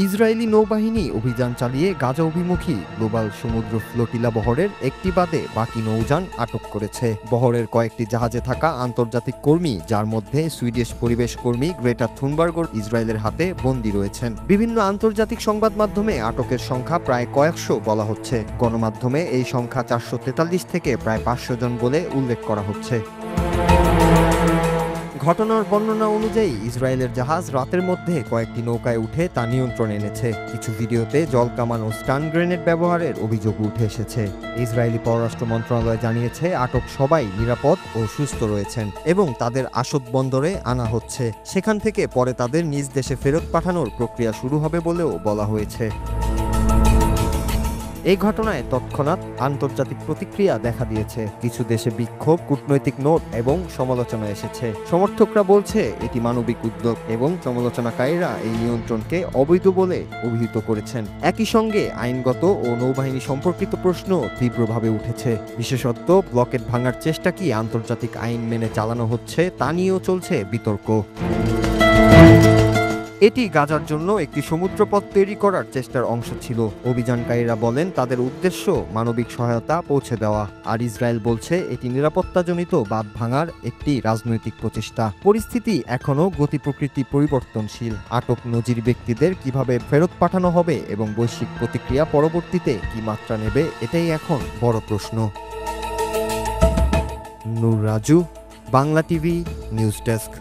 Israeli নৌবাহিনী অভিযান চালিয়ে গাজা অভিমুখী গ্লোবাল সমুদ্র ফ্লোটিলা বহরের একটি বাদে বাকি নৌযান আটক করেছে। বহরের কয়েকটি জাহাজে থাকা আন্তর্জাতিক কর্মী, যার মধ্যে সুইডিশ পরিবেশ কর্মী গ্রেটা থুনবার্গও ইসরায়েলের হাতে বন্দী রয়েছেন। বিভিন্ন আন্তর্জাতিক সংবাদ মাধ্যমে আটকের সংখ্যা প্রায় কয়েকশো বলা হচ্ছে। গণমাধ্যমে এই সংখ্যা 443 থেকে প্রায় 500 জন বলে উল্লেখ করা হচ্ছে। ঘটনার বর্ণনা অনুযায়ী ইসরায়েলের জাহাজ রাতের মধ্যে কয়েকটি নৌকায় উঠে তা নিয়ন্ত্রণে এনেছে। কিছু ভিডিওতে জলকামান ও স্টান গ্রেনেড ব্যবহারের অভিযোগ উঠে এসেছে। ইসরায়েলি পররাষ্ট্র মন্ত্রণালয় জানিয়েছে আটক সবাই নিরাপদ ও সুস্থ রয়েছেন এবং তাদের আসদ বন্দরে আনা হচ্ছে। সেখান থেকে পরে তাদের নিজ দেশে ফেরত পাঠানোর প্রক্রিয়া শুরু হবে বলেও বলা হয়েছে। এই ঘটনায় তৎক্ষণাৎ আন্তর্জাতিক প্রতিক্রিয়া দেখা দিয়েছে। কিছু দেশে বিক্ষোভ, কূটনৈতিক নোট এবং সমালোচনা এসেছে। সমর্থকরা বলছে এটি মানবিক উদ্যোগ এবং সমালোচনাকারীরা এই নিয়ন্ত্রণকে অবৈধ বলে অভিহিত করেছেন। একই সঙ্গে আইনগত ও নৌবাহিনী সম্পর্কিত প্রশ্ন তীব্রভাবে উঠেছে। বিশেষত ব্লকেট ভাঙার চেষ্টা কি আন্তর্জাতিক আইন মেনে চালানো হচ্ছে তা নিয়েও চলছে বিতর্ক। এটি গাজার জন্য একটি সমুদ্রপথ তৈরি করার চেষ্টার অংশ ছিল। অভিযানকারীরা বলেন তাদের উদ্দেশ্য মানবিক সহায়তা পৌঁছে দেওয়া, আর ইসরায়েল বলছে এটি নিরাপত্তাজনিত বাঁধ ভাঙার একটি রাজনৈতিক প্রচেষ্টা। পরিস্থিতি এখনও গতি প্রকৃতি পরিবর্তনশীল। আটক নজির ব্যক্তিদের কিভাবে ফেরত পাঠানো হবে এবং বৈশ্বিক প্রতিক্রিয়া পরবর্তীতে কি মাত্রা নেবে, এটাই এখন বড় প্রশ্ন। Noor Raju, Bangla TV news desk.